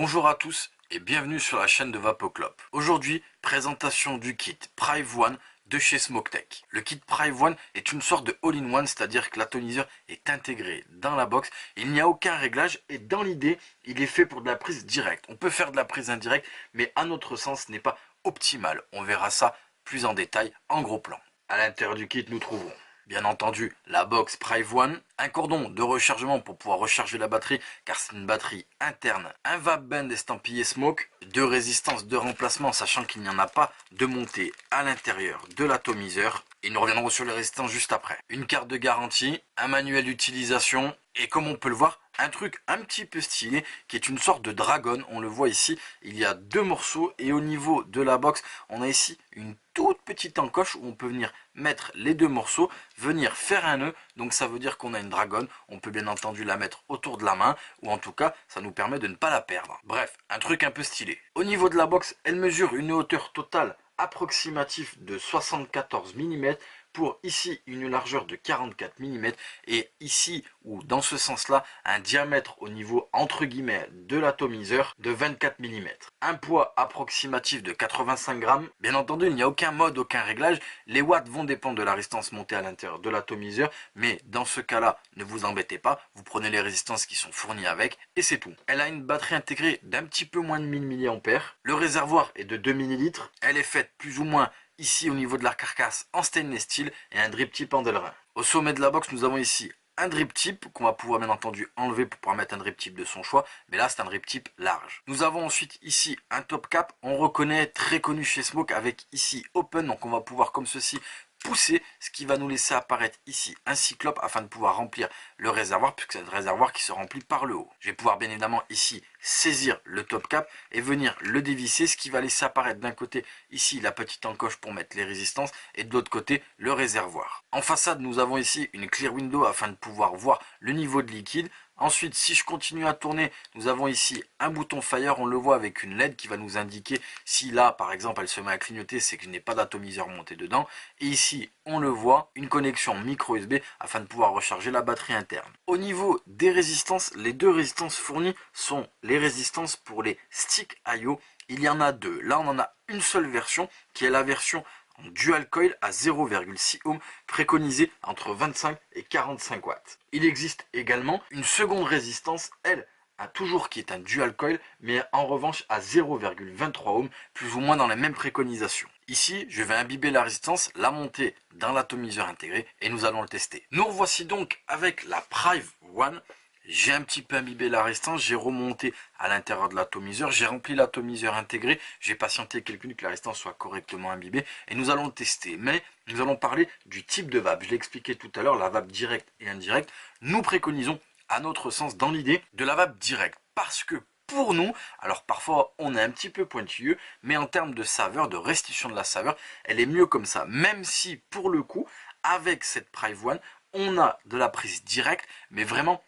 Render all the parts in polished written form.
Bonjour à tous et bienvenue sur la chaîne de Vapoclop. Aujourd'hui, présentation du kit Prive One de chez Smoke-Tech. Le kit Prive One est une sorte de all-in-one, c'est-à-dire que l'atomiseur est intégré dans la box. Il n'y a aucun réglage et dans l'idée, il est fait pour de la prise directe. On peut faire de la prise indirecte, mais à notre sens, ce n'est pas optimal. On verra ça plus en détail en gros plan. À l'intérieur du kit, nous trouvons bien entendu la box Prive One, un cordon de rechargement pour pouvoir recharger la batterie car c'est une batterie interne, un vape band estampillé Smoke, deux résistances de remplacement sachant qu'il n'y en a pas de montée à l'intérieur de l'atomiseur et nous reviendrons sur les résistances juste après. Une carte de garantie, un manuel d'utilisation et comme on peut le voir, un truc un petit peu stylé qui est une sorte de dragon. On le voit ici, il y a deux morceaux et au niveau de la box, on a ici une toute petite encoche où on peut venir mettre les deux morceaux, venir faire un nœud. Donc ça veut dire qu'on a une dragon. On peut bien entendu la mettre autour de la main ou en tout cas, ça nous permet de ne pas la perdre. Bref, un truc un peu stylé. Au niveau de la box, elle mesure une hauteur totale approximative de 74 mm pour ici une largeur de 44 mm et ici ou dans ce sens là un diamètre au niveau entre guillemets de l'atomiseur de 24 mm. Un poids approximatif de 85 grammes. Bien entendu il n'y a aucun mode, aucun réglage, les watts vont dépendre de la résistance montée à l'intérieur de l'atomiseur, mais dans ce cas là ne vous embêtez pas, vous prenez les résistances qui sont fournies avec et c'est tout. Elle a une batterie intégrée d'un petit peu moins de 1000 mAh, le réservoir est de 2 ml, elle est faite plus ou moins ici au niveau de la carcasse en stainless steel et un drip tip en Delrin. Au sommet de la box nous avons ici un drip tip qu'on va pouvoir bien entendu enlever pour pouvoir mettre un drip tip de son choix, mais là c'est un drip tip large. Nous avons ensuite ici un top cap, on reconnaît, très connu chez Smoke, avec ici open, donc on va pouvoir comme ceci pousser, ce qui va nous laisser apparaître ici un cyclope afin de pouvoir remplir le réservoir, puisque c'est le réservoir qui se remplit par le haut. Je vais pouvoir bien évidemment ici saisir le top cap et venir le dévisser, ce qui va laisser apparaître d'un côté ici la petite encoche pour mettre les résistances et de l'autre côté le réservoir. En façade nous avons ici une clear window afin de pouvoir voir le niveau de liquide. Ensuite, si je continue à tourner, nous avons ici un bouton fire, on le voit avec une LED qui va nous indiquer si là, par exemple, elle se met à clignoter, c'est que je n'ai pas d'atomiseur monté dedans. Et ici, on le voit, une connexion micro USB afin de pouvoir recharger la batterie interne. Au niveau des résistances, les deux résistances fournies sont les résistances pour les sticks IO. Il y en a deux. Là, on en a une seule version qui est la version en dual coil à 0,6 ohm, préconisée entre 25 et 45 watts. Il existe également une seconde résistance, elle, toujours qui est un dual coil, mais en revanche à 0,23 ohm, plus ou moins dans la même préconisation. Ici, je vais imbiber la résistance, la monter dans l'atomiseur intégré et nous allons le tester. Nous revoici donc avec la Prive One. J'ai un petit peu imbibé la résistance, j'ai remonté à l'intérieur de l'atomiseur, j'ai rempli l'atomiseur intégré, j'ai patienté quelques minutes que la résistance soit correctement imbibée et nous allons le tester. Mais nous allons parler du type de vape. Je l'ai expliqué tout à l'heure, la vape directe et indirecte. Nous préconisons, à notre sens, dans l'idée de la vape directe parce que pour nous, alors parfois on est un petit peu pointilleux, mais en termes de saveur, de restitution de la saveur, elle est mieux comme ça. Même si pour le coup, avec cette Prive One, on a de la prise directe, mais vraiment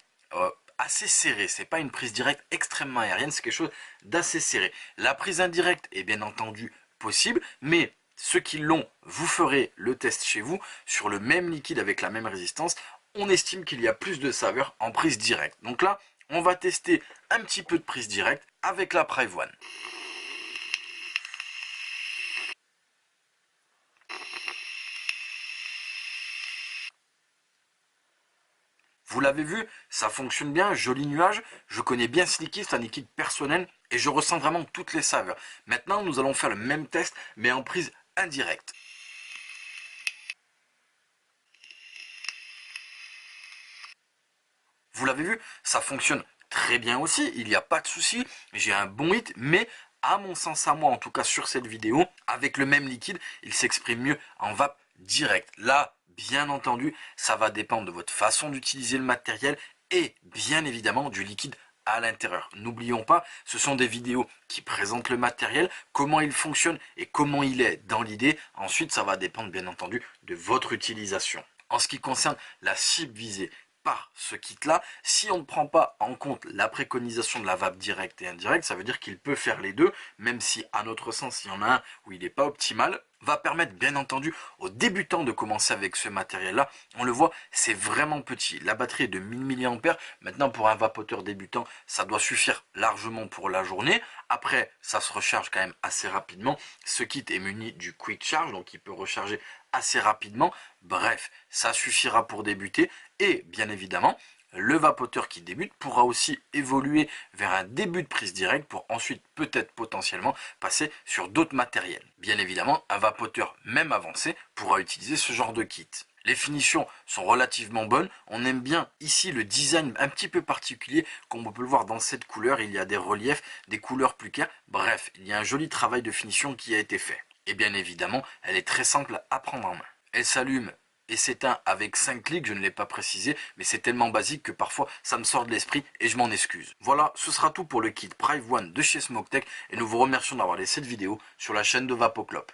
assez serré. C'est pas une prise directe extrêmement aérienne, c'est quelque chose d'assez serré. La prise indirecte est bien entendu possible, mais ceux qui l'ont, vous ferez le test chez vous sur le même liquide avec la même résistance. On estime qu'il y a plus de saveur en prise directe. Donc là, on va tester un petit peu de prise directe avec la Prive One. Vous l'avez vu, ça fonctionne bien, joli nuage, je connais bien ce liquide, c'est un liquide personnel et je ressens vraiment toutes les saveurs. Maintenant, nous allons faire le même test, mais en prise indirecte. Vous l'avez vu, ça fonctionne très bien aussi, il n'y a pas de souci, j'ai un bon hit, mais à mon sens à moi, en tout cas sur cette vidéo, avec le même liquide, il s'exprime mieux en vape directe. Là, bien entendu, ça va dépendre de votre façon d'utiliser le matériel et bien évidemment du liquide à l'intérieur. N'oublions pas, ce sont des vidéos qui présentent le matériel, comment il fonctionne et comment il est dans l'idée. Ensuite, ça va dépendre bien entendu de votre utilisation. En ce qui concerne la cible visée par ce kit-là, si on ne prend pas en compte la préconisation de la vape directe et indirecte, ça veut dire qu'il peut faire les deux, même si à notre sens, il y en a un où il n'est pas optimal. va permettre bien entendu aux débutants de commencer avec ce matériel-là. On le voit, c'est vraiment petit. La batterie est de 1000 mAh. Maintenant, pour un vapoteur débutant, ça doit suffire largement pour la journée. Après, ça se recharge quand même assez rapidement. Ce kit est muni du Quick Charge, donc il peut recharger assez rapidement. Bref, ça suffira pour débuter. Et bien évidemment, le vapoteur qui débute pourra aussi évoluer vers un début de prise directe pour ensuite peut-être potentiellement passer sur d'autres matériels. Bien évidemment, un vapoteur même avancé pourra utiliser ce genre de kit. Les finitions sont relativement bonnes. On aime bien ici le design un petit peu particulier. Comme on peut le voir dans cette couleur, il y a des reliefs, des couleurs plus claires. Bref, il y a un joli travail de finition qui a été fait. Et bien évidemment, elle est très simple à prendre en main. Elle s'allume et s'éteint avec 5 clics, je ne l'ai pas précisé, mais c'est tellement basique que parfois ça me sort de l'esprit et je m'en excuse. Voilà, ce sera tout pour le kit Prive One de chez Smoketek et nous vous remercions d'avoir laissé cette vidéo sur la chaîne de VapoClop.